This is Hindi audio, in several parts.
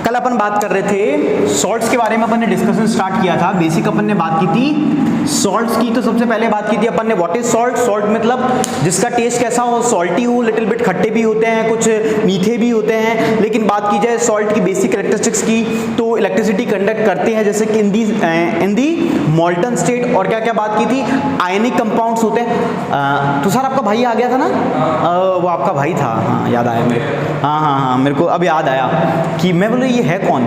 कल अपन बात कर रहे थे सॉल्ट्स के बारे में, अपन ने डिस्कशन स्टार्ट किया था। बेसिक अपन ने बात की थी सॉल्ट्स की। तो सबसे पहले बात की थी अपन ने व्हाट इज सॉल्ट। सॉल्ट मतलब जिसका टेस्ट कैसा हो, सॉल्टी हो, लिटिल बिट खट्टे भी होते हैं, कुछ मीठे भी होते हैं। लेकिन बात की जाए सॉल्ट की बेसिक कैरेक्टरिस्टिक्स की, तो इलेक्ट्रिसिटी कंडक्ट करते हैं जैसे कि इन दी मोल्टन स्टेट। और क्या क्या बात की थी, आयनिक कंपाउंड्स होते हैं। तो सर आपका भाई आ गया था ना, वो आपका भाई था, हाँ याद आया मेरे, हाँ मेरे को अब याद आया कि मैं बोले ये है कौन,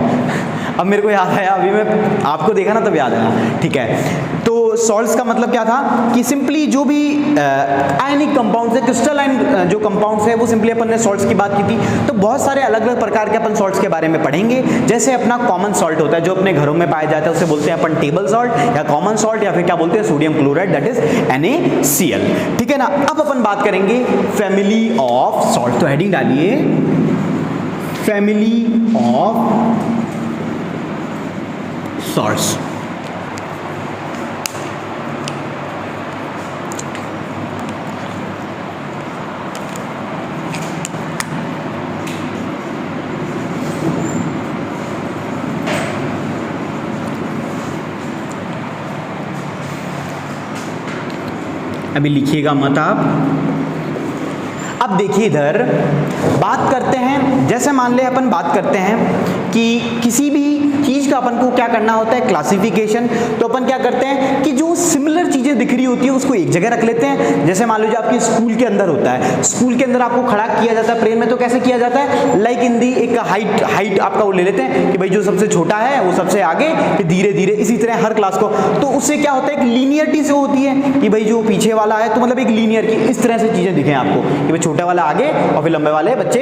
अब मेरे को याद आया, अभी मैं आपको देखा ना तब याद आया। ठीक है, तो सॉल्ट्स का मतलब क्या था कि सिंपली जो भी आयनिक कंपाउंड्स है, क्रिस्टलाइन जो कंपाउंड्स है, वो सिंपली अपन ने सॉल्ट्स की बात की थी। तो बहुत सारे अलग अलग प्रकार के अपन सॉल्ट्स के बारे में पढ़ेंगे। जैसे अपना कॉमन सॉल्ट होता है जो अपने घरों में पाया जाता है, उसे बोलते हैं अपन टेबल सॉल्ट या कॉमन सॉल्ट, या फिर क्या बोलते हैं sodium chloride, that is NaCl। ठीक है ना। अब अपन बात करेंगे फैमिली ऑफ सॉल्ट। तो हेडिंग डालिए फैमिली ऑफ सॉल्ट्स। अभी लिखिएगा मत आप। अब देखिए इधर बात करते हैं, जैसे मान ले अपन बात करते हैं कि किसी भी चीज का अपन को क्या करना होता है, क्लासिफिकेशन। तो अपन क्या करते हैं कि जो सिमिलर चीजें दिख रही होती है उसको एक जगह रख लेते हैं। जैसे मान लीजिए आपकी स्कूल के अंदर होता है, स्कूल के अंदर आपको खड़ा किया जाता है प्लेन में, तो कैसे किया जाता है, लाइक इन दी एक हाइट आपका वो ले लेते हैं कि भाई जो सबसे छोटा है वो सबसे आगे, फिर धीरे धीरे इसी तरह हर क्लास को। तो उससे क्या होता है, एक लीनियरिटी से होती है कि भाई जो पीछे वाला है, तो मतलब एक लीनियर की इस तरह से चीजें दिखें आपको कि भाई छोटे वाला आगे और फिर लंबे वाले बच्चे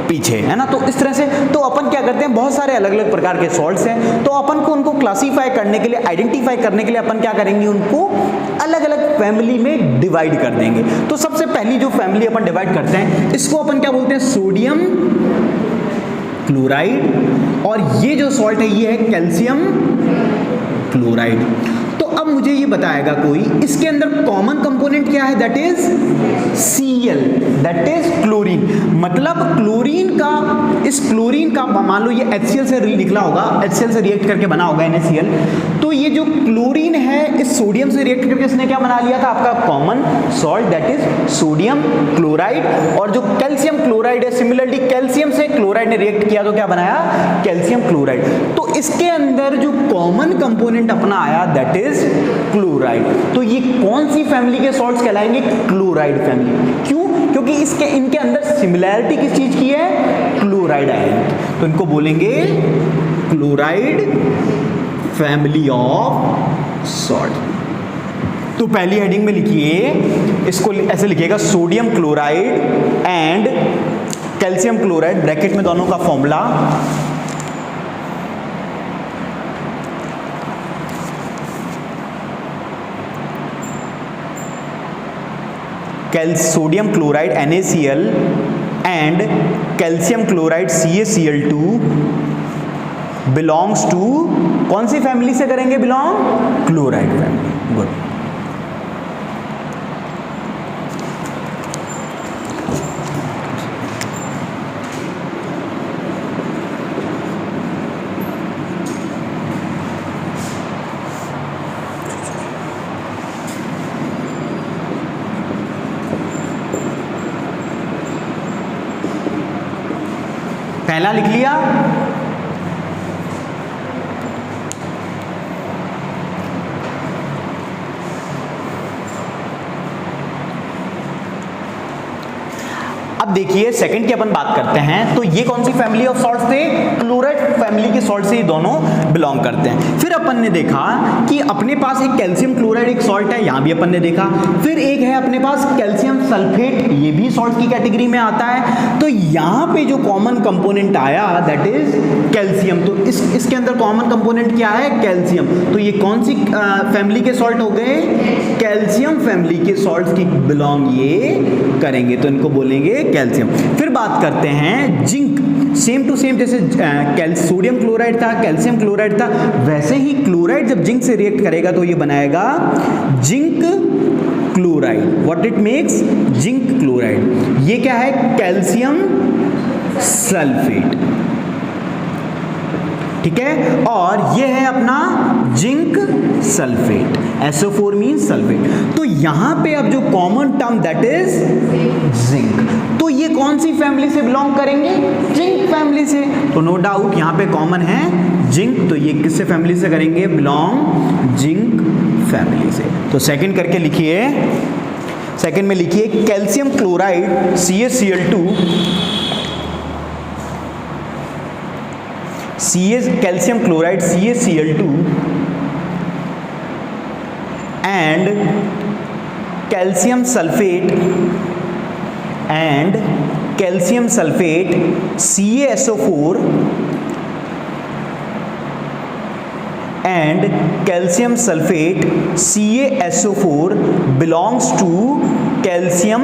पीछे, है ना। तो इस तरह से तो अपन क्या करते हैं, बहुत सारे अलग अलग प्रकार के सॉल्ट्स हैं, तो अपन को उनको क्लासीफाई करने के लिए, आइडेंटिफाई करने के लिए अपन क्या करेंगे, उनको अलग अलग फैमिली में डिवाइड कर देंगे। तो सबसे पहली जो फैमिली अपन डिवाइड करते हैं, इसको अपन क्या बोलते हैं, सोडियम क्लोराइड। और ये जो सॉल्ट है ये है कैल्शियम क्लोराइड। तो अब मुझे ये बताएगा कोई, इसके अंदर कॉमन कंपोनेंट क्या है, that is Cl, that is chlorine. मतलब क्लोरीन का, इस क्लोरीन का मान लो ये HCl से निकला होगा, HCl से रिएक्ट करके बना होगा NaCl। तो ये जो क्लोरीन है इस सोडियम से रिएक्ट करके इसने क्या बना लिया था, आपका common salt, that is sodium chloride. और जो कैल्शियम क्लोराइड है, सिमिलरली कैल्शियम से क्लोराइड ने रिएक्ट किया तो क्या बनाया, कैल्शियम क्लोराइड। तो इसके अंदर जो कॉमन कंपोनेंट अपना आया दैट इज क्लोराइड। तो ये कौन सी फैमिली के सॉल्ट्स कहलाएंगे, क्लोराइड फैमिली। क्यों, क्योंकि इनके अंदर सिमिलैरिटी किस चीज की है, क्लोराइड आएगी, तो इनको बोलेंगे क्लोराइड फैमिली ऑफ सॉल्ट। तो पहली हेडिंग में लिखिए, इसको ऐसे लिखिएगा, sodium chloride and calcium chloride, bracket में दोनों का formula. Sodium chloride NaCl and calcium chloride CaCl2 belongs to, कौन सी फैमिली से करेंगे बिलोंग, क्लोराइड फैमिली। गुड। पहला लिख लिया, अब देखिए सेकंड की अपन बात करते हैं। तो ये कौन सी फैमिली ऑफ सॉल्ट्स थे, क्लोराइड फैमिली के सॉल्ट से ये दोनों बिलोंग करते हैं। फिर अपन ने देखा कि अपने पास एक कैल्शियम क्लोराइड एक सॉल्ट है, यहां भी अपन ने देखा। फिर एक है अपने पास कैल्शियम सल्फेट, ये भी सॉल्ट की कैटेगरी में आता है। तो यहां पे जो कॉमन कंपोनेंट आया दैट इज कैल्शियम। तो इसके अंदर कॉमन कंपोनेंट क्या है, कैल्शियम। तो ये कौन सी फैमिली के सॉल्ट हो गए, कैल्शियम फैमिली के सॉल्ट की बिलोंग ये करेंगे, तो इनको बोलेंगे कैल्शियम। फिर बात करते हैं जिंक, सेम टू सेम जैसे सोडियम क्लोराइड था, कैल्शियम क्लोराइड था, वैसे ही क्लोराइड जब जिंक से रिएक्ट करेगा तो ये बनाएगा zinc chloride. What it makes, zinc chloride. ये क्या है, कैल्शियम सल्फेट। ठीक है, और ये है अपना zinc sulphate, SO4 means sulphate. तो यहां पे अब जो common term that is zinc, तो ये कौन सी फैमिली से बिलोंग करेंगे? जिंक फैमिली से। तो नो डाउट यहां पे कॉमन है जिंक, तो ये किससे फैमिली से करेंगे? बिलोंग जिंक फैमिली से। तो सेकंड करके लिखिए, सेकंड में लिखिए calcium chloride CaCl2 calcium chloride CaCl2 and calcium sulfate CaSO4 and calcium sulfate CaSO4 belongs to calcium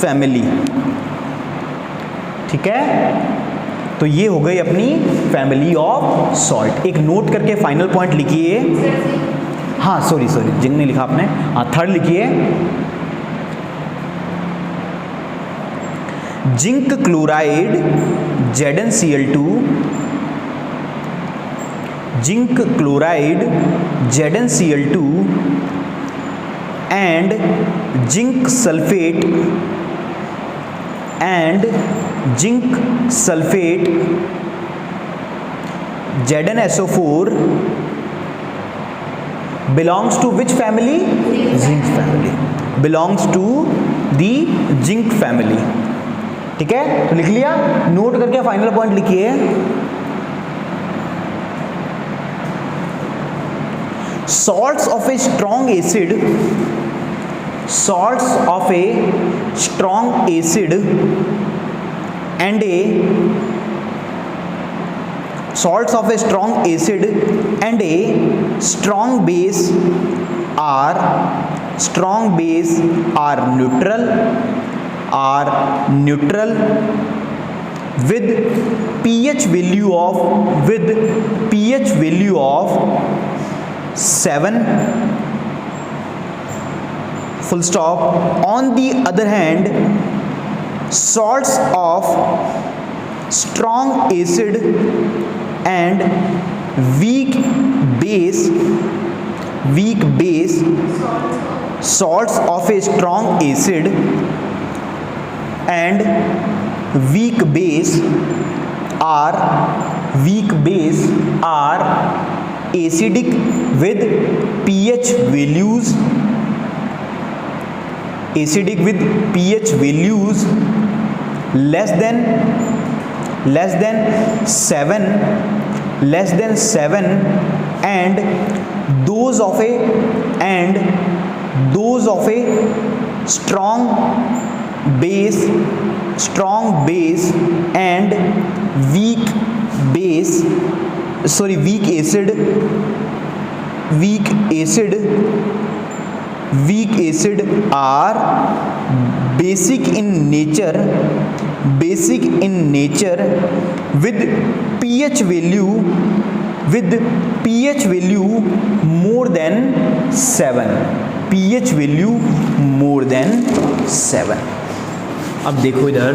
family, ठीक है। तो ये हो गई अपनी फैमिली ऑफ सॉल्ट। एक नोट करके फाइनल पॉइंट लिखिए। हाँ सॉरी जिंक नहीं लिखा आपने, हाँ थर्ड लिखिए, zinc chloride ZnCl2 zinc chloride ZnCl2 and zinc sulfate ZnSO4 belongs to which family? Zinc family, belongs to the zinc family, ठीक है। तो लिख लिया, नोट करके फाइनल पॉइंट लिखिए, salts of a strong acid and a strong base are neutral with pH value of 7 full stop. On the other hand, salts of strong acid and weak base salts of a strong acid and weak base are acidic with pH values less than 7 and those of a strong base and weak acid are basic in nature with pH value more than 7 अब देखो इधर,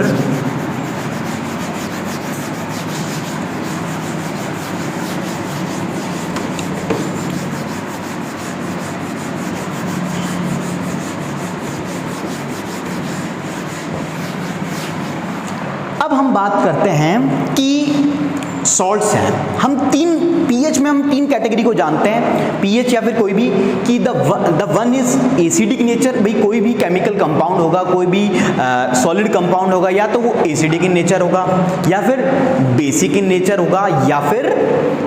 अब हम बात करते हैं कि सॉल्ट्स हैं, हम तीन पीएच में हम तीन कैटेगरी को जानते हैं, पीएच या फिर कोई भी, कि the one is acidic nature, भाई कोई भी केमिकल कंपाउंड होगा, कोई भी सॉलिड कंपाउंड होगा, या तो वो एसिडिक इन नेचर होगा, या फिर बेसिक इन नेचर होगा, या फिर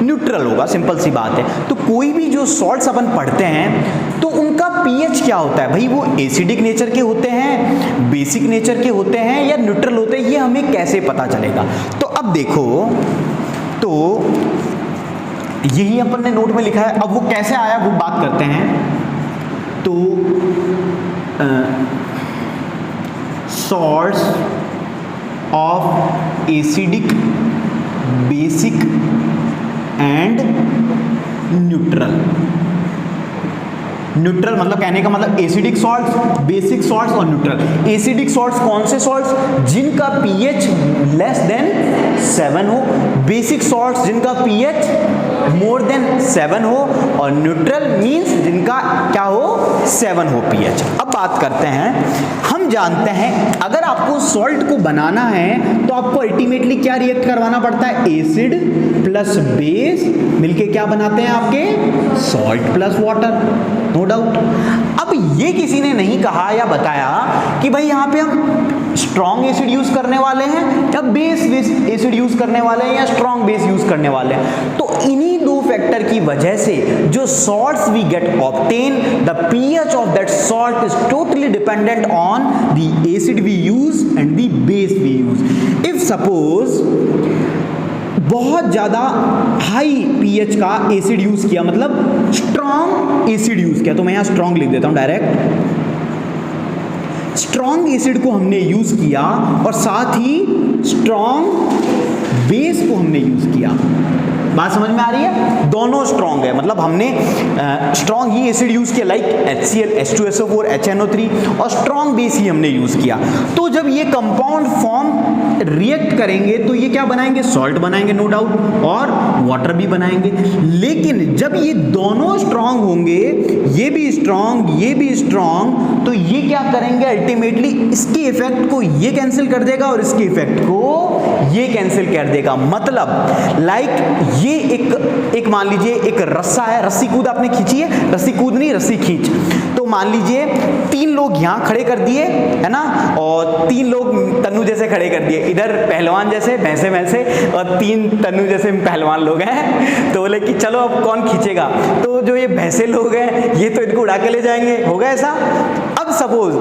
न्यूट्रल होगा, सिंपल सी बात है। तो कोई भी जो सॉल्ट्स अपन पढ़ते हैं तो उनका पीएच क्या होता है, भाई वो एसिडिक नेचर के होते हैं, बेसिक नेचर के होते हैं, या न्यूट्रल होते हैं, ये हमें कैसे पता चलेगा। तो अब देखो, तो यही अपन ने नोट में लिखा है, अब वो कैसे आया वो बात करते हैं। तो salts of acidic, basic and neutral, neutral मतलब कहने का मतलब एसिडिक सॉल्ट्स, बेसिक सॉल्ट्स और न्यूट्रल। एसिडिक सॉल्ट्स कौन से सॉल्ट्स? जिनका पीएच लेस देन 7 हो, बेसिक सॉल्ट्स जिनका पीएच मोर देन 7 हो, और न्यूट्रल मींस जिनका क्या हो 7 हो पीएच। अब बात करते हैं, हम जानते हैं अगर आपको सॉल्ट को बनाना है तो आपको अल्टीमेटली क्या रिएक्ट करवाना पड़ता है? एसिड प्लस बेस मिलके क्या बनाते हैं आपके? Salt plus water, no doubt. अब ये किसी ने नहीं कहा या बताया कि भाई यहाँ पे हम स्ट्रॉन्ग एसिड यूज करने वाले हैं या बेस एसिड यूज करने वाले हैं या स्ट्रॉन्ग बेस यूज करने वाले हैं। तो इन्हीं दो फैक्टर की वजह से जो salts we get obtain, the pH of that salt is totally dependent on the acid we use and the base we use. If suppose बहुत ज्यादा हाई पीएच का एसिड यूज किया, मतलब स्ट्रॉन्ग एसिड यूज किया, तो मैं यहां स्ट्रॉन्ग लिख देता हूं डायरेक्ट। स्ट्रॉन्ग एसिड को हमने यूज किया और साथ ही स्ट्रॉन्ग बेस को हमने यूज किया। बात समझ में आ रही है? दोनों स्ट्रॉन्ग है, मतलब हमने स्ट्रॉन्ग ही एसिड यूज किया लाइक HCl, H2SO4, HNO3, और स्ट्रॉन्ग बेस ही हमने यूज किया। तो जब ये कंपाउंड फॉर्म रिएक्ट करेंगे तो ये क्या बनाएंगे? सॉल्ट बनाएंगे नो डाउट, और वाटर भी बनाएंगे। लेकिन जब ये दोनों स्ट्रॉन्ग होंगे, ये भी स्ट्रॉन्ग ये भी स्ट्रॉन्ग, तो ये क्या करेंगे? अल्टीमेटली इसके इफेक्ट को ये कैंसिल कर देगा और इसके इफेक्ट को ये कैंसिल कर देगा। मतलब लाइक ये एक मान लीजिए एक रस्सा है, रस्सी कूद आपने खींची है, रस्सी कूद नहीं रस्सी खींच, तो मान लीजिए 3 लोग यहाँ खड़े कर दिए है ना, और 3 लोग तन्नू जैसे खड़े कर दिए, इधर पहलवान जैसे भैंसे भैंसे और 3 तन्नू जैसे पहलवान लोग हैं। तो बोले कि चलो अब कौन खींचेगा, तो जो ये भैंसे लोग हैं ये तो इनको उड़ा के ले जाएंगे, होगा ऐसा। अब सपोज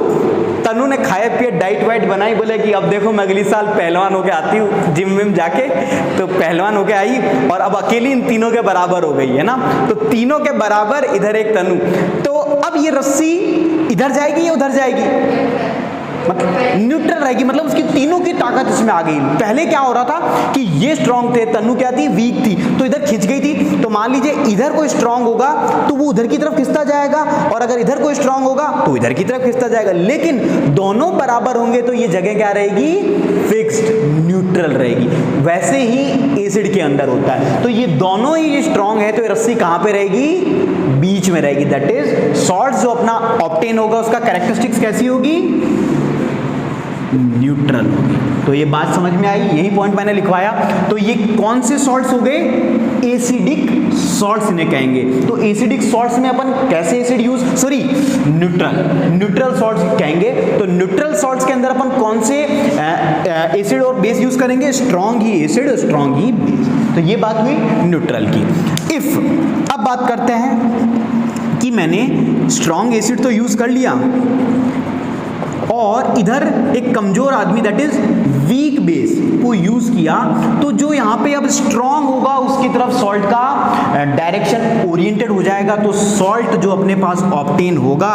तन्नू ने खाए पिए डाइट वाइट बनाई, बोले कि अब देखो मैं अगली साल पहलवान होके आती हूँ जिम विम जाके, तो पहलवान होके आई और अब अकेली इन तीनों के बराबर हो गई है ना, तो तीनों के बराबर इधर एक तन्नू, तो अब ये रस्सी इधर जाएगी या उधर जाएगी? मतलब न्यूट्रल रहेगी, मतलब उसकी तीनों की ताकत इसमें आ गई। पहले क्या हो रहा था कि ये स्ट्रांग थे, तन्नू क्या थी? वीक थी, तो इधर खिंच गई थी। तो मान लीजिए इधर कोई स्ट्रांग होगा तो वो उधर की तरफ खिंचता जाएगा, और अगर इधर कोई स्ट्रांग होगा तो इधर की तरफ खिंचता जाएगा। लेकिन दोनों बराबर होंगे तो ये जगह क्या रहेगी? फिक्स्ड, न्यूट्रल रहेगी। वैसे ही एसिड के अंदर होता है, तो ये दोनों ही स्ट्रांग है तो ये रस्सी कहां पे रहेगी? बीच में रहेगी। दैट इज सॉल्ट जो अपना ऑब्टेन होगा उसका कैरेक्टरिस्टिक्स कैसी होगी? न्यूट्रल होगी। तो ये बात समझ में आई, यही पॉइंट मैंने लिखवाया। तो ये कौन से सॉल्ट्स हो गए? एसिडिक सॉल्ट्स इन्हें कहेंगे। तो एसिडिक सॉल्ट्स में अपन कैसे acid use, sorry neutral salts कहेंगे। तो न्यूट्रल सॉल्ट्स के अंदर अपन कौन से एसिड और बेस यूज करेंगे? स्ट्रॉन्ग ही एसिड, स्ट्रॉन्ग ही बेस। तो ये बात हुई न्यूट्रल की। इफ अब बात करते हैं कि मैंने स्ट्रॉन्ग एसिड तो यूज कर लिया और इधर एक कमजोर आदमी दैट इज वीक बेस को यूज किया, तो जो यहां पे अब स्ट्रॉन्ग होगा उसकी तरफ सॉल्ट का डायरेक्शन ओरिएंटेड हो जाएगा। तो सॉल्ट जो अपने पास ऑब्टेन होगा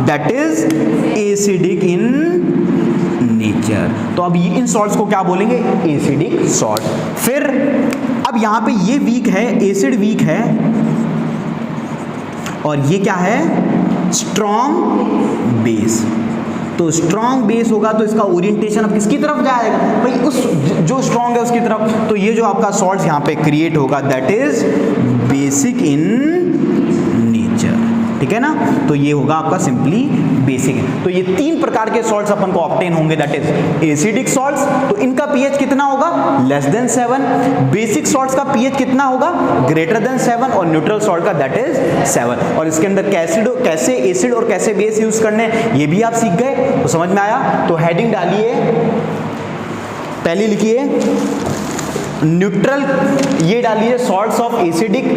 that is acidic in nature. तो अब इन सॉल्ट्स को क्या बोलेंगे? Acidic salt. फिर अब यहां पे ये वीक है, एसिड वीक है, और ये क्या है? Strong base. तो स्ट्रॉन्ग बेस होगा तो इसका ओरिएंटेशन अब किसकी तरफ जाएगा? भाई उस जो स्ट्रॉन्ग है उसकी तरफ। तो ये जो आपका सॉल्ट यहां पे क्रिएट होगा that is basic in nature, ठीक है ना। तो ये होगा आपका सिंपली बेसिक। तो ये 3 प्रकार के सॉल्ट्स अपन को ऑब्टेन होंगे दैट इज एसिडिक सॉल्ट्स, तो इनका पीएच कितना होगा? Less than 7। बेसिक सॉल्ट्स का पीएच कितना होगा? ग्रेटर देन 7, और न्यूट्रल सॉल्ट का दैट इज 7। और इसके अंदर कैसे एसिड और कैसे बेस यूज करने ये भी आप सीख गए, तो समझ में आया। तो हेडिंग डालिए, पहली लिखिए न्यूट्रल, ये डालिए salts of acidic,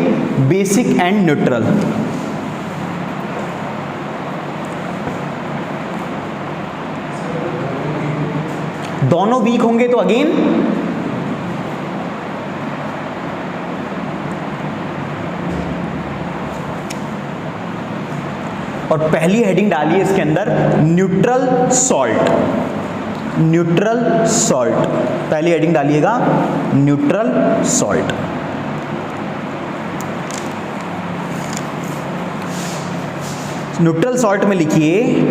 basic and neutral. दोनों वीक होंगे तो अगेन और पहली हेडिंग डालिए इसके अंदर न्यूट्रल सॉल्ट। न्यूट्रल सॉल्ट पहली हेडिंग डालिएगा, न्यूट्रल सॉल्ट। न्यूट्रल सॉल्ट में लिखिए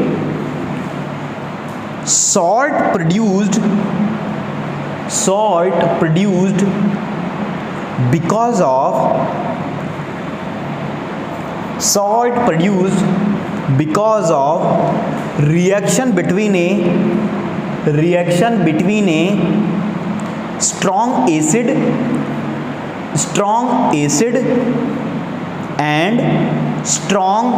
salt produced because of reaction between a strong acid and strong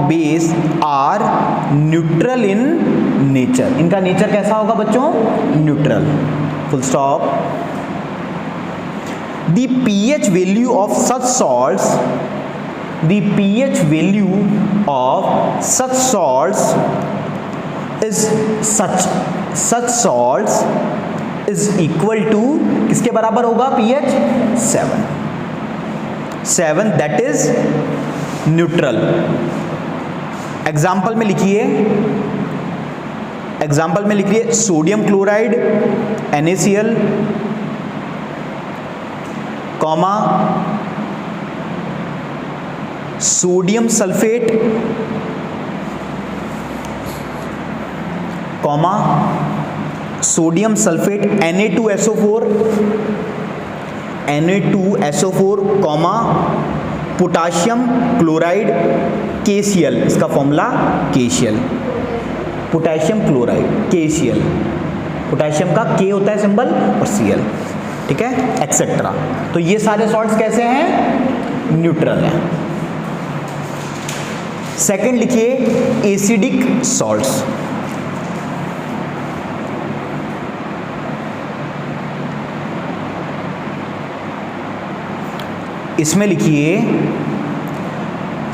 base are neutral in nature. इनका नेचर कैसा होगा बच्चों? Neutral. Full stop. The pH value of such salts is equal to किसके बराबर होगा? pH 7, that is neutral. Example में लिखिए sodium chloride NaCl comma sodium sulphate Na2SO4 comma potassium chloride KCl. इसका formula KCl, potassium chloride KCl. Potassium का K होता है सिंबल और Cl. ठीक है, एक्सेट्रा. तो ये सारे सॉल्ट्स कैसे हैं? न्यूट्रल हैं. सेकंड लिखिए एसिडिक सॉल्ट्स. इसमें लिखिए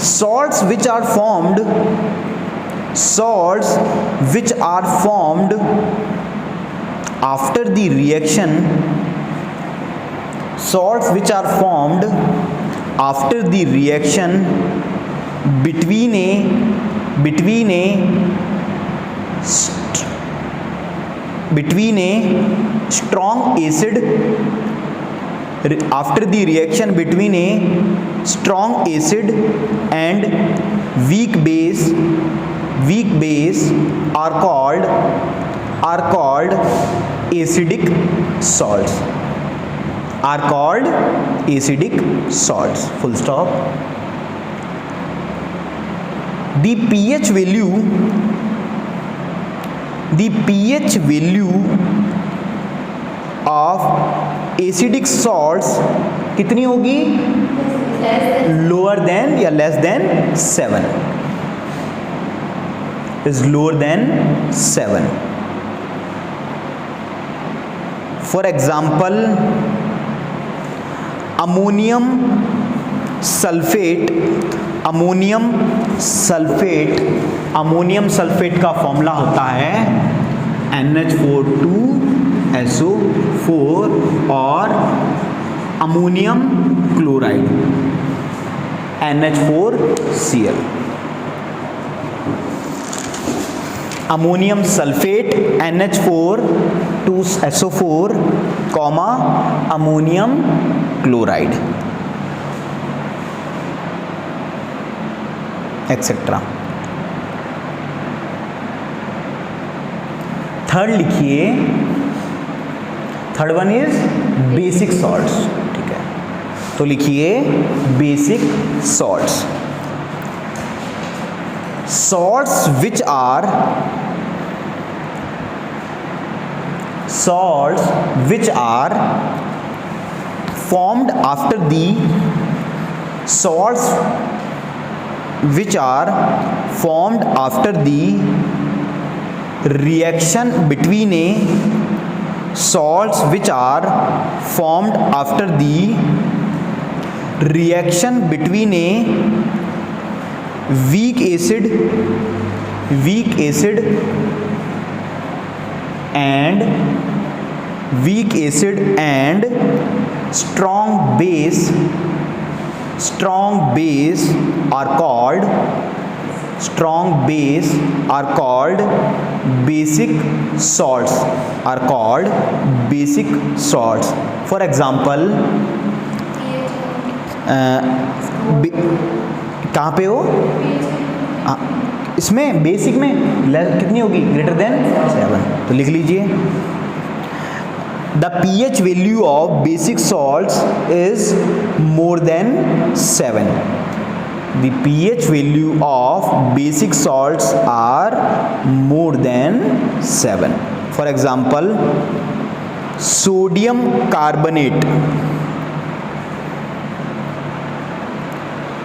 salts which are formed after the reaction between a strong acid and weak base are called acidic salts. Full stop. The pH value of acidic salts कितनी होगी? लोअर देन या less than 7. is lower than 7. For example, ammonium sulfate का फॉर्मूला होता है NH4 और ammonium chloride NH4Cl. Ammonium sulphate NH4 comma ammonium chloride etcetera. Third लिखिए, third one is basic salts. ठीक है, तो लिखिए basic salts. salts which are formed after the reaction between a weak acid and strong base are called strong base are called basic salts, are called basic salts. For example, कहाँ पे हो? इसमें बेसिक में कितनी होगी? Greater than 7. तो लिख लीजिए, the pH value of basic salts is more than 7. The pH value of basic salts are more than 7. For example, sodium carbonate,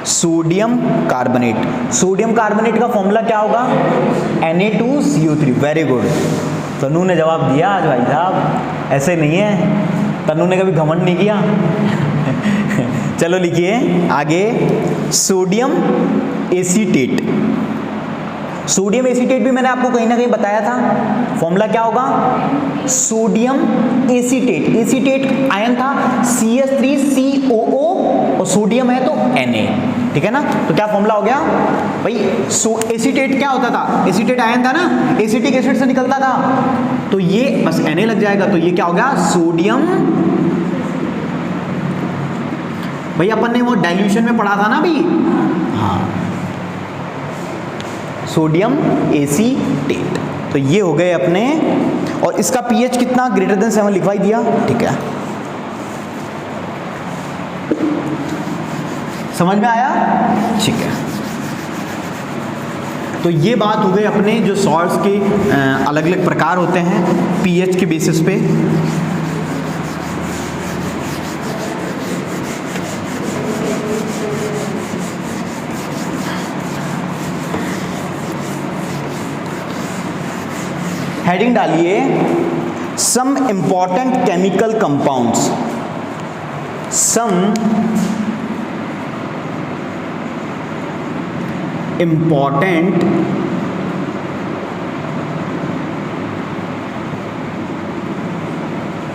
sodium carbonate, sodium carbonate का फॉर्मूला क्या होगा? Na2CO3. वेरी गुड, तनु ने जवाब दिया आज भाई साहब, ऐसे नहीं है, तनु ने कभी घमंड नहीं किया. चलो लिखिए आगे, सोडियम एसीटेट. सोडियम एसीटेट भी मैंने आपको कहीं ना कहीं बताया था. फॉर्मूला क्या होगा? सोडियम एसीटेट, एसीटेट आयन था CH3COO और सोडियम है तो Na. ठीक है ना? तो क्या फॉर्मूला हो गया भाई? एसीटेट क्या होता था? एसीटेट आयन था ना, एसिटिक एसिड से निकलता था, तो ये बस Na लग जाएगा, तो ये क्या हो गया? सोडियम. भाई अपन ने वो डाइल्यूशन में पढ़ा था ना भाई, हाँ, सोडियम एसीटेट. तो ये हो गए अपने, और इसका pH कितना? ग्रेटर देन 7 लिखवाई दिया. ठीक है, समझ में आया? ठीक है. तो ये बात हो गई अपने जो सॉल्ट्स के अलग अलग प्रकार होते हैं pH के बेसिस पे. हेडिंग डालिए, some important chemical compounds, some important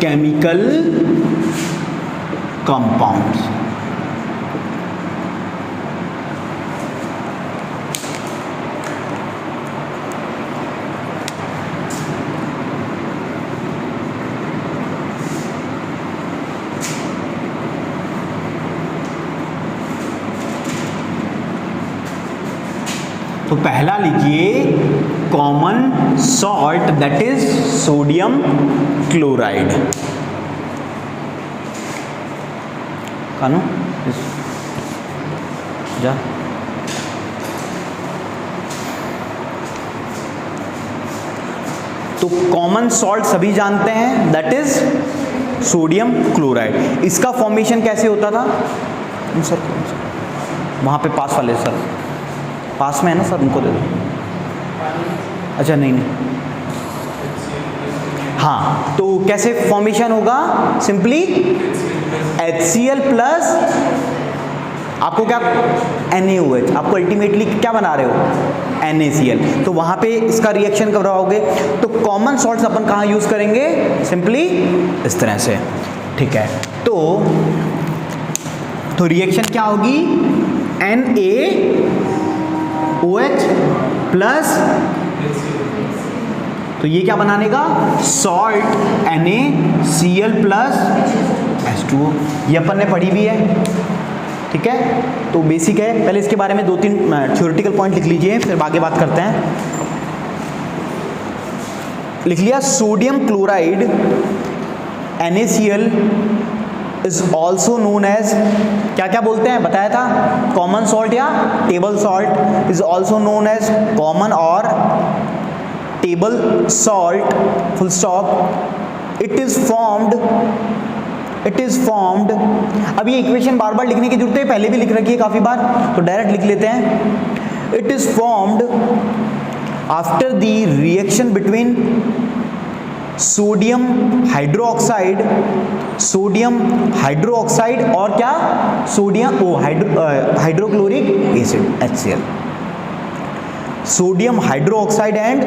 chemical compounds. तो पहला लिखिए, common salt that is sodium chloride. कानू जा. तो कॉमन सॉल्ट सभी जानते हैं, दैट इज सोडियम क्लोराइड. इसका फॉर्मेशन कैसे होता था? सर वहां पे पास वाले सर, पास में है ना सर, उनको दे दो. अच्छा नहीं, हाँ, तो कैसे फॉर्मेशन होगा? सिंपली HCl प्लस आपको क्या NaOH, आपको अल्टीमेटली क्या बना रहे हो? NaCl. तो वहां पे इसका रिएक्शन कब रहोगे? तो कॉमन सॉल्ट्स अपन कहाँ यूज करेंगे? सिंपली इस तरह से. ठीक है, तो रिएक्शन क्या होगी? NaOH प्लस, तो ये क्या बनाने का? Salt NaCl plus H2O. ये अपन ने पढ़ी भी है. ठीक है, तो बेसिक है. पहले इसके बारे में 2-3 थ्योरेटिकल पॉइंट लिख लीजिए, फिर आगे बात करते हैं. लिख लिया, sodium chloride NaCl is also known as, क्या क्या बोलते हैं बताया था? कॉमन सॉल्ट या table salt. Is also known as common और table salt, full stop. It is formed. अब ये इक्वेशन बार बार लिखने की जरूरत है, पहले भी लिख रखी है काफी बार, तो डायरेक्ट लिख लेते हैं. It is formed after the reaction between sodium hydroxide और क्या? Sodium hydrochloric acid HCl. Sodium hydroxide and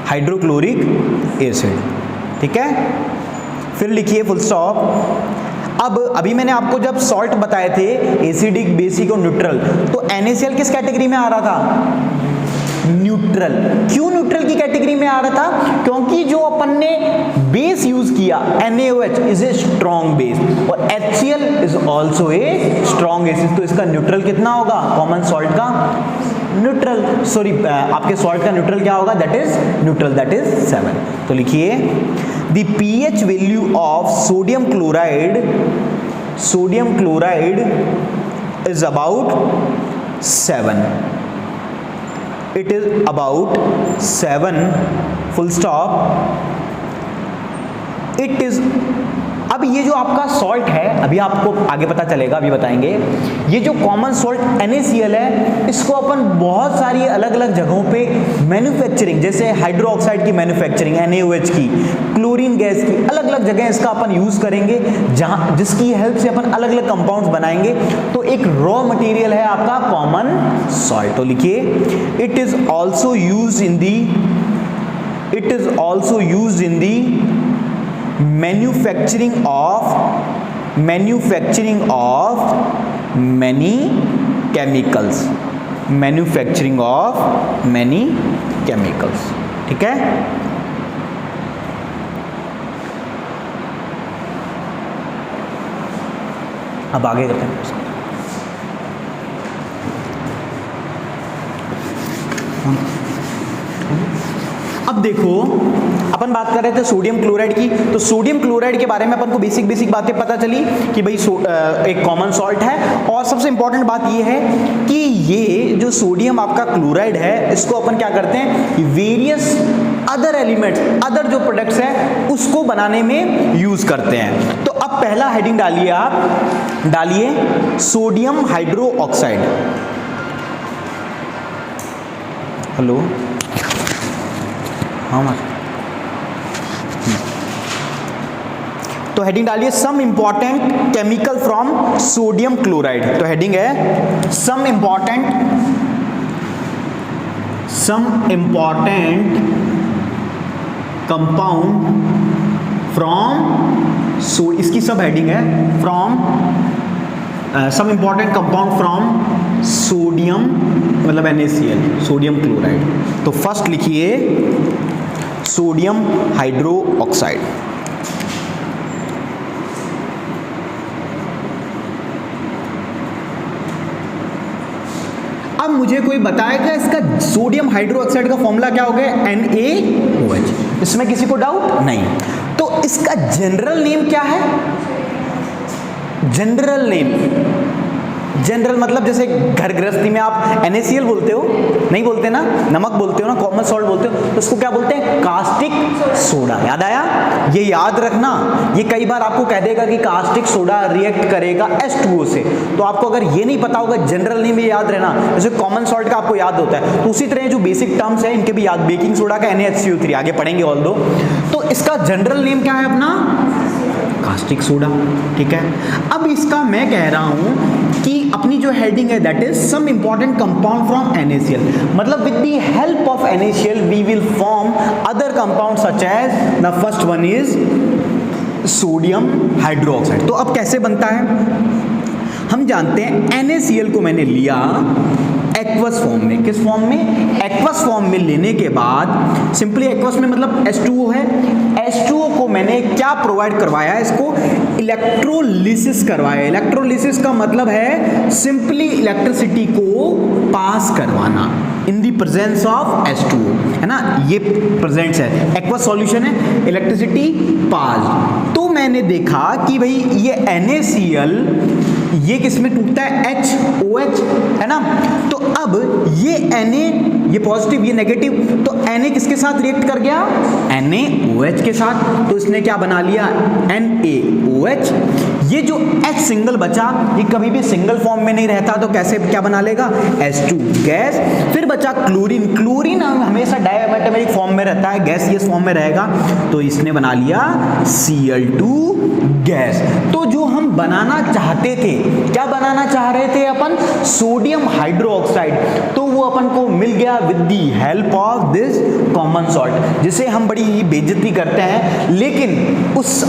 hydrochloric acid. ठीक है, फिर लिखिए फुल स्टॉप. अब अभी मैंने आपको जब सॉल्ट बताए थे एसिडिक, बेसिक और न्यूट्रल, तो NaCl किस कैटेगरी में आ रहा था? न्यूट्रल। क्यों न्यूट्रल की कैटेगरी में आ रहा था? क्योंकि जो अपन ने बेस यूज किया NaOH is a strong base और HCl is also a strong acid, तो इसका न्यूट्रल कितना होगा? कॉमन सॉल्ट का न्यूट्रल, सॉरी आपके सॉल्ट का न्यूट्रल क्या होगा? That is neutral, that is 7। तो लिखिए the pH value of sodium chloride is about 7। It is about 7 full stop। It is, अब ये जो आपका सॉल्ट है, अभी आपको आगे पता चलेगा, अभी बताएंगे, ये जो कॉमन सॉल्ट NaCl है, इसको अपन बहुत सारी अलग अलग जगहों पे मैन्युफैक्चरिंग, जैसे हाइड्रो ऑक्साइड की मैन्युफैक्चरिंग, NaOH की, क्लोरीन गैस की, अलग अलग जगह इसका अपन यूज करेंगे, जहां जिसकी हेल्प से अपन अलग अलग कंपाउंड्स बनाएंगे। तो एक रॉ मटेरियल है आपका कॉमन सॉल्ट। तो लिखिए it is also use in the manufacturing of many chemicals, ठीक है। अब आगे करते हैं। अब देखो अपन बात कर रहे थे सोडियम क्लोराइड की, तो सोडियम क्लोराइड के बारे में अपन को बेसिक बातें पता चली कि भाई एक कॉमन सॉल्ट है। और सबसे इंपॉर्टेंट बात ये है कि ये जो सोडियम आपका क्लोराइड है, इसको अपन क्या करते हैं? वेरियस अदर एलिमेंट्स, अदर जो प्रोडक्ट्स हैं उसको बनाने में यूज करते हैं। तो अब पहला हेडिंग डालिए, आप डालिए सोडियम हाइड्रो ऑक्साइड। हेलो, हाँ, तो हेडिंग डालिए some important chemical from sodium chloride. तो हेडिंग है some important compound from, so इसकी सब हेडिंग है from some important compound from sodium, मतलब NaCl, सोडियम क्लोराइड। तो फर्स्ट लिखिए सोडियम हाइड्रो ऑक्साइड। अब मुझे कोई बताएगा इसका सोडियम हाइड्रो ऑक्साइड का फॉर्मूला क्या हो गया? NaOH। इसमें किसी को डाउट नहीं। तो इसका जनरल नेम क्या है? जनरल नेम, जनरल मतलब जैसे घर गृहस्थी में आप NaCl बोलते हो, नहीं बोलते ना, नमक बोलते हो ना, कॉमन सॉल्ट बोलते हो, तो उसको क्या बोलते हैं? Caustic soda. याद आया? ये याद रखना, ये कई बार आपको कह देगा कि कास्टिक सोडा रिएक्ट करेगा H2O से, तो आपको अगर ये नहीं पता होगा, जनरल नेम ये याद रहना, जैसे कॉमन सॉल्ट का आपको याद होता है, तो उसी तरह जो बेसिक टर्म्स है इनके भी याद, बेकिंग सोडा का NaHCO3 आगे पढ़ेंगे ऑल दो। तो इसका जनरल नेम क्या है अपना? कास्टिक सोडा, ठीक है। अब इसका मैं कह रहा हूं कि अपनी जो हेडिंग है that is some important compound from NaCl, मतलब with the help of NaCl we will form other compound such as, the first one is sodium hydroxide. तो अब कैसे बनता है? हम जानते हैं NaCl को मैंने लिया एक्वस फॉर्म में। किस फॉर्म में? एक्वस फॉर्म में लेने के बाद सिंपली एक्वस में मतलब H2O है, H2O को मैंने क्या प्रोवाइड करवाया? इसको इलेक्ट्रोलिसिस करवाया। इलेक्ट्रोलिसिस का मतलब है सिंपली इलेक्ट्रिसिटी को पास करवाना इन दी प्रेजेंस ऑफ H2O, है ना, ये प्रेजेंट्स है, एक्वस सॉल्यूशन है, इलेक्ट्रिसिटी पास। तो मैंने देखा कि भाई ये NaCl ये किस में टूटता है? HOH, है ना। तो अब ये Na, ये पॉजिटिव ये नेगेटिव, तो Na किसके साथ रिएक्ट कर गया? NaOH के साथ। तो इसने क्या बना लिया? NaOH। ये जो H सिंगल बचा, ये कभी भी सिंगल फॉर्म में नहीं रहता, तो कैसे क्या बना लेगा? H2 gas. फिर बचा क्लोरीन। क्लोरीन हमेशा डायमेटेरिक फॉर्म में रहता है, गैस ये फॉर्म में रहेगा, तो इसने बना लिया Cl2 गैस। तो जो हम बनाना चाहते थे, क्या बनाना चाह रहे थे अपन? Sodium hydroxide. तो वो अपन को मिल गया with the help of this common salt, जिसे हम बड़ी बेइज्जती करते हैं, लेकिन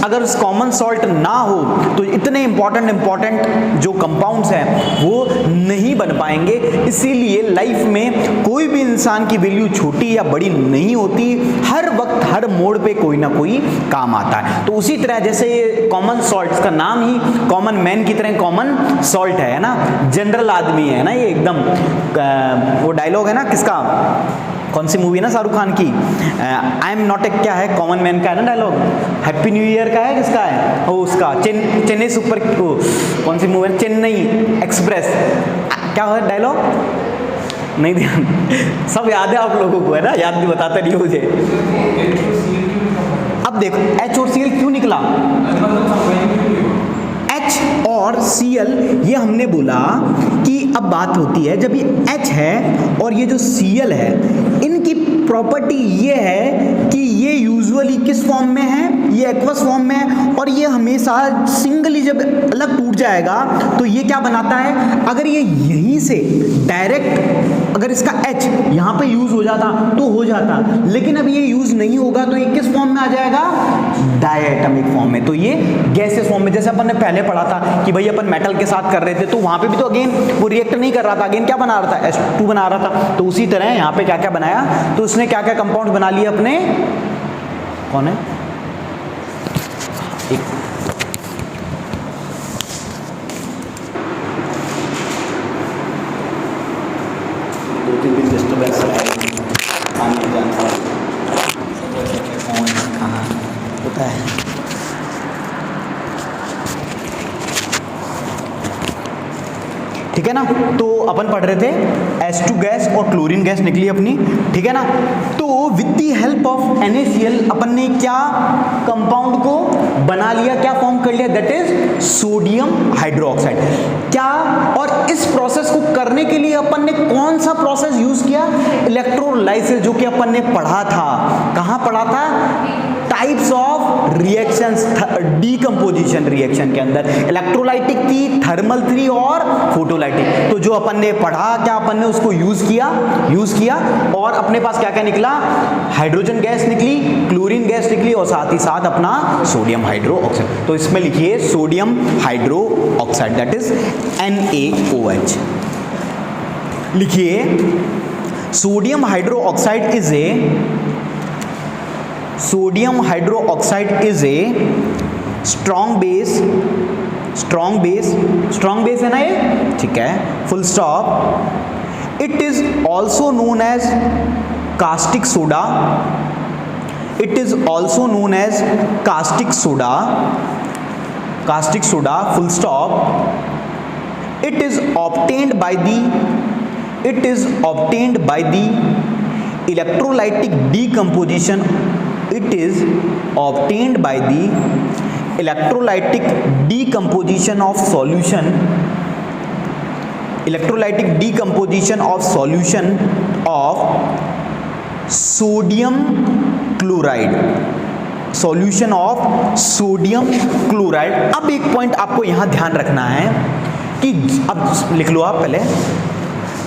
अगर उस कॉमन सॉल्ट ना हो तो इतने इंपॉर्टेंट जो कंपाउंड्स हैं वो नहीं बन पाएंगे। इसीलिए लाइफ में कोई भी इंसान की वैल्यू छोटी या बड़ी नहीं होती, हर वक्त हर मोड़ पे कोई ना कोई काम आता है। तो उसी तरह जैसे ये कॉमन सॉल्ट का नाम ही कॉमन मैन की तरह कॉमन सॉल्ट है ना, जनरल आदमी है ना ये एकदम। वो डायलॉग है ना किसका, कौन सी मूवी है ना शाहरुख खान की, आई एम नॉट ए, क्या है, कॉमन मैन का है ना डायलॉग, हैप्पी न्यू ईयर का है, किसका है, वो उसका चेन्नई सुपर, कौन सी मूवी है, चेन्नई एक्सप्रेस, क्या है डायलॉग, नहीं ध्यान, सब याद है आप लोगों को है ना, याद भी बताते नहीं मुझे। अब देखो H और Cl क्यों निकला, H और Cl, ये हमने बोला कि अब बात होती है जब ये H है और ये जो Cl है, इनकी प्रॉपर्टी ये है कि ये यूजुअली किस फॉर्म में है, ये एक्वस फॉर्म में है, और ये हमेशा सिंगली जब अलग टूट जाएगा तो ये क्या बनाता है, अगर ये यहीं से डायरेक्ट अगर इसका H यहाँ पे यूज हो जाता तो हो जाता, लेकिन अब ये यूज नहीं होगा तो ये किस फॉर्म में आ जाएगा, डायएटॉमिक फॉर्म में। तो ये गैसेस फॉर्म में, जैसे अपन ने पहले पढ़ा था कि भाई अपन मेटल के साथ कर रहे थे तो वहां पे भी तो अगेन वो रिएक्ट नहीं कर रहा था, अगेन क्या बना रहा था, H2 बना रहा था। तो उसी तरह यहाँ पे क्या क्या बनाया, तो उसने क्या क्या कंपाउंड बना लिए अपने, कौन है, एक दो तीन दिन डिस्टर्बेंस कहाँ होता है, ठीक है ना। तो अपन पढ़ रहे थे H2 गैस और क्लोरीन गैस निकली अपनी, ठीक है ना। तो with the help of NaCl अपन ने क्या कंपाउंड को बना लिया, क्या फॉर्म कर लिया, दैट इज सोडियम हाइड्रोक्साइड। क्या, और इस प्रोसेस को करने के लिए अपन ने कौन सा प्रोसेस यूज किया, इलेक्ट्रोलाइसिस, जो कि अपन ने पढ़ा था, कहाँ पढ़ा था, types of reactions, decomposition reaction के अंदर इलेक्ट्रोलाइटिक थी, थर्मल थी और फोटोलाइटिक। तो जो अपन ने पढ़ा, क्या अपन ने उसको यूज किया और अपने पास क्या क्या निकला, हाइड्रोजन गैस निकली, क्लोरीन गैस निकली और साथ ही साथ अपना सोडियम हाइड्रो ऑक्साइड। तो इसमें लिखिए sodium hydroxide, that is NaOH। लिखिए sodium hydroxide is a strong base है ना ये, ठीक है, full stop. It is also known as caustic soda, full stop. It is obtained by the electrolytic decomposition. It is obtained by the electrolytic decomposition of solution of sodium chloride. अब एक पॉइंट आपको यहां ध्यान रखना है कि अब लिख लो आप पहले।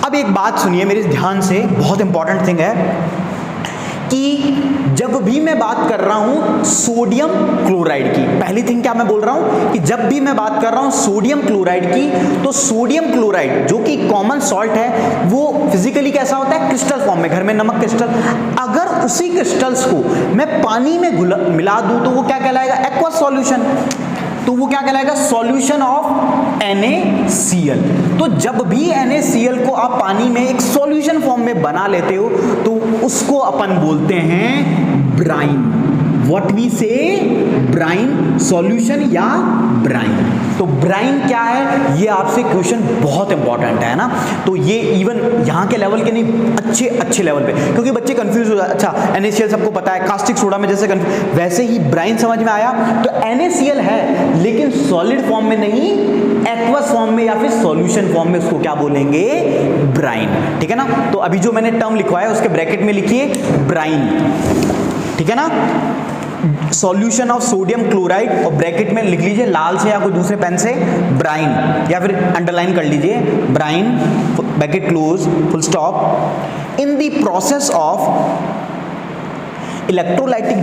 अब एक बात सुनिए मेरे ध्यान से, बहुत इंपॉर्टेंट थिंग है कि जब भी मैं बात कर रहा हूं सोडियम क्लोराइड की, पहली थिंग क्या मैं बोल रहा हूं कि जब भी मैं बात कर रहा हूं सोडियम क्लोराइड की, तो सोडियम क्लोराइड जो कि कॉमन सॉल्ट है वो फिजिकली कैसा होता है, क्रिस्टल फॉर्म में, घर में नमक क्रिस्टल। अगर उसी क्रिस्टल्स को मैं पानी में मिला दूं तो वो क्या कहलाएगा, एक्वस सॉल्यूशन। तो वो क्या कहलाएगा, सॉल्यूशन ऑफ NaCl। तो जब भी NaCl को आप पानी में एक सॉल्यूशन फॉर्म में बना लेते हो तो उसको अपन बोलते हैं ब्राइन। व्हाट वी से, ब्राइन सॉल्यूशन या ब्राइन। तो ब्राइन क्या है, ये आपसे क्वेश्चन बहुत इंपॉर्टेंट है ना। तो ये इवन यहाँ के लेवल के नहीं, अच्छे लेवल पे, क्योंकि बच्चे कंफ्यूज हो जाते। अच्छा NaCl सबको पता है, कास्टिक सोडा में जैसे वैसे ही ब्राइन समझ में आया। तो NaCl है लेकिन सॉलिड फॉर्म में नहीं, एक्वस फॉर्म में या फिर सॉल्यूशन फॉर्म में, उसको क्या बोलेंगे, ब्राइन, ठीक है ना। तो अभी जो मैंने टर्म लिखवाया उसके ब्रैकेट में लिखिए ब्राइन, ठीक है ना, सॉल्यूशन ऑफ सोडियम क्लोराइड, और ब्रैकेट में लिख लीजिए लाल से या कोई दूसरे पेन से ब्राइन, या फिर अंडरलाइन कर लीजिए brine, bracket close, full stop, in the process of electrolytic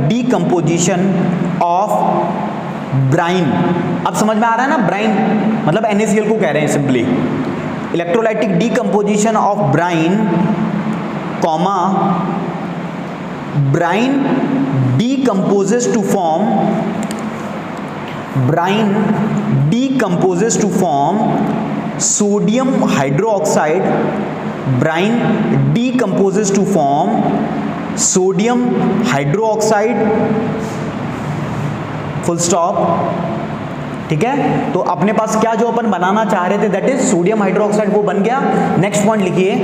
decomposition of brine. अब समझ में आ रहा है ना, ब्राइन मतलब NaCl को कह रहे हैं simply. Electrolytic decomposition of brine, comma, brine decomposes to form sodium hydroxide. Brine decomposes to form sodium hydroxide, full stop। ठीक है, तो अपने पास क्या जो अपन बनाना चाह रहे थे दैट इज सोडियम हाइड्रोक्साइड, वो बन गया। नेक्स्ट पॉइंट लिखिए,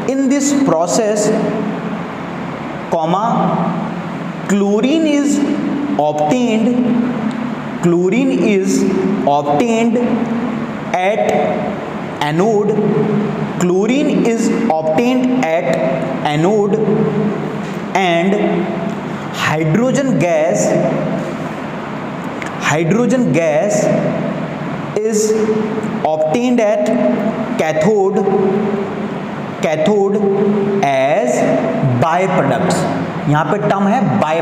in this process comma chlorine is obtained at anode and hydrogen gas is obtained at cathode as byproducts। यहाँ पे टर्म है बाय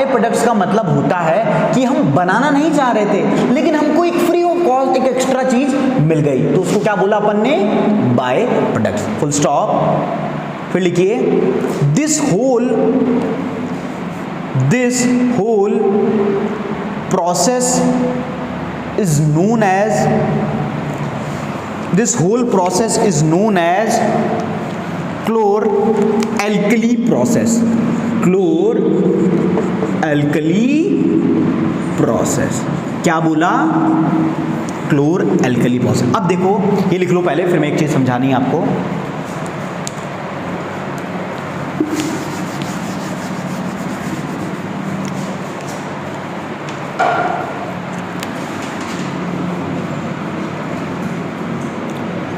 प्रोडक्ट्स का मतलब होता है कि हम बनाना नहीं चाह रहे थे लेकिन हमको एक फ्री ऑफ कॉस्ट एक एक्स्ट्रा चीज मिल गई, तो उसको क्या बोला अपन ने, बाय प्रोडक्ट्स, फुल स्टॉप। फिर लिखिए, this whole process is known as chlor-alkali process। क्या बोला, क्लोर-एल्कली प्रोसेस। अब देखो ये लिख लो पहले, फिर मैं एक चीज समझानी है आपको।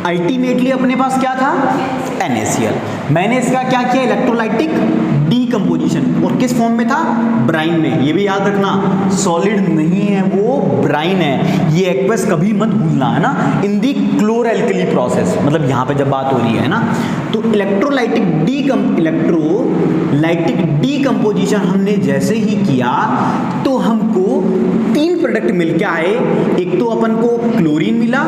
अल्टीमेटली अपने पास क्या था, NaCl। मैंने इसका क्या किया, इलेक्ट्रोलाइटिक डीकंपोजिशन, और किस फॉर्म में था, ब्राइन में। ये भी याद रखना, सॉलिड नहीं है वो, ब्राइन है। ये एक्वस कभी मत भूलना, है ना। इन दी क्लोर-एल्कली प्रोसेस, मतलब यहाँ पे जब बात हो रही है ना, तो इलेक्ट्रोलाइटिक डीकंपोजिशन हमने जैसे ही किया तो हमको 3 प्रोडक्ट मिल के आए। एक तो अपन को क्लोरीन मिला,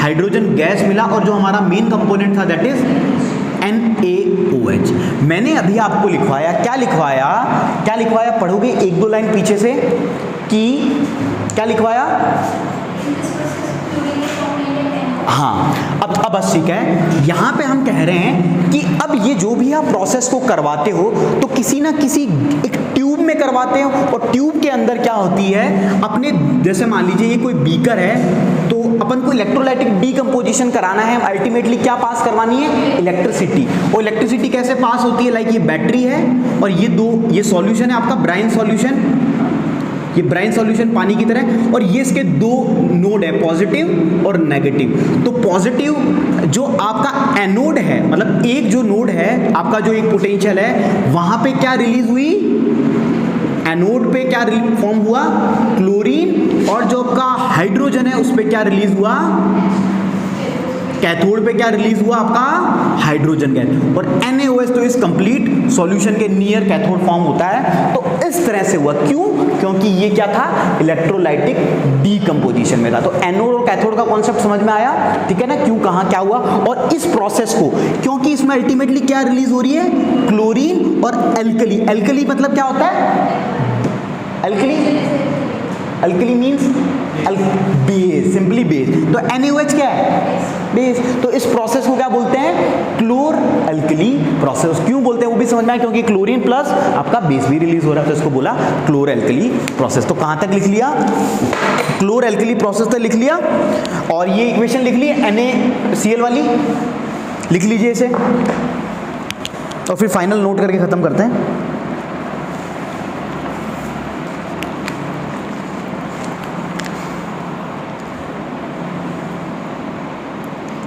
हाइड्रोजन गैस मिला, और जो हमारा मेन कंपोनेंट था दैट इज NaOH। मैंने अभी आपको लिखवाया, क्या लिखवाया पढ़ोगे 1-2 लाइन पीछे से, कि क्या लिखवाया, हाँ। अब बस ठीक है, यहाँ पे हम कह रहे हैं कि अब ये जो भी आप प्रोसेस को करवाते हो तो किसी ना किसी एक ट्यूब में करवाते हो, और ट्यूब के अंदर क्या होती है, अपने जैसे मान लीजिए ये कोई बीकर है, तो अपन को इलेक्ट्रोलाइटिक डीकंपोजिशन कराना है, अल्टीमेटली क्या पास करवानी है, इलेक्ट्रिसिटी। और इलेक्ट्रिसिटी कैसे पास होती है, लाइक ये बैटरी है और ये सॉल्यूशन है आपका ब्राइन सॉल्यूशन, ये ब्राइन सॉल्यूशन पानी की तरह, और ये इसके 2 नोड है, पॉजिटिव और नेगेटिव। तो पॉजिटिव जो आपका एनोड है, मतलब एक जो नोड है आपका, जो एक पोटेंशियल है, वहां पे क्या रिलीज हुई, एनोड पे क्या फॉर्म हुआ, क्लोरीन, और जो आपका हाइड्रोजन है उस पे क्या रिलीज हुआ, कैथोड पे क्या रिलीज हुआ आपका, हाइड्रोजन गैस। और NaOH तो इस कंप्लीट सॉल्यूशन के नियर कैथोड फॉर्म होता है। तो इस तरह से हुआ, क्यों, क्योंकि ये क्या था, इलेक्ट्रोलाइटिक डीकंपोजिशन में था। तो एनोड और कैथोड का कॉन्सेप्ट समझ में आया, ठीक है ना, क्यों, कहां क्या हुआ। और इस प्रोसेस को, क्योंकि इसमें अल्टीमेटली क्या रिलीज हो रही है, क्लोरीन और एल्कली। एल्कली मतलब क्या होता है, alkali means base, simply base. तो NaOH क्या है, बेस। तो इस प्रोसेस को क्या बोलते हैं, क्लोर अल्कली प्रोसेस। क्यों बोलते हैं वो भी समझ में आया, क्योंकि क्लोरीन प्लस आपका बेस भी रिलीज हो रहा है, तो इसको बोला क्लोर अल्कली प्रोसेस। तो कहां तक लिख लिया, क्लोर अल्कली प्रोसेस तक लिख लिया। और ये इक्वेशन लिख ली NaCl वाली, लिख लीजिए इसे, और फिर फाइनल नोट करके खत्म करते हैं।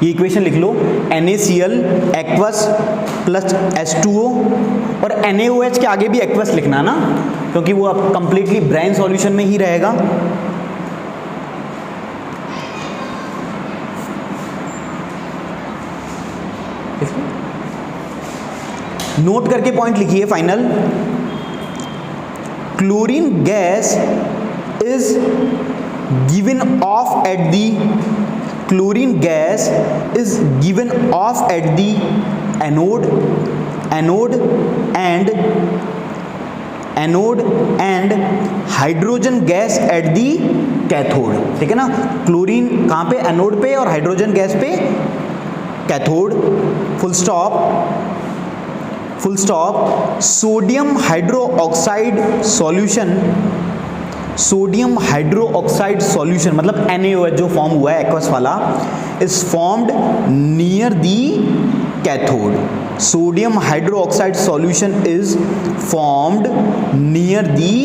ये इक्वेशन लिख लो, NaCl एक्वस प्लस H2O, और NaOH के आगे भी एक्वस लिखना ना, क्योंकि वो अब कंप्लीटली ब्राइन सॉल्यूशन में ही रहेगा। नोट करके पॉइंट लिखिए final. Chlorine gas is given of at the chlorine gas is given off at the anode and hydrogen gas at the cathode। ठीक है ना, क्लोरीन कहाँ पे, एनोड पे, और हाइड्रोजन गैस पे cathode. Full stop. Sodium hydroxide solution, sodium hydroxide solution मतलब NaOH जो फॉर्म हुआ है एक्वस वाला, is formed near the cathode. Sodium hydroxide solution is formed near the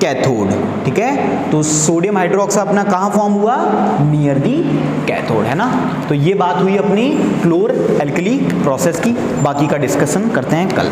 cathode. ठीक है, तो सोडियम हाइड्रोक्साइड अपना कहाँ फॉर्म हुआ, नियर दी कैथोड, है ना। तो ये बात हुई अपनी क्लोर एल्कली प्रोसेस की। बाकी का डिस्कशन करते हैं कल।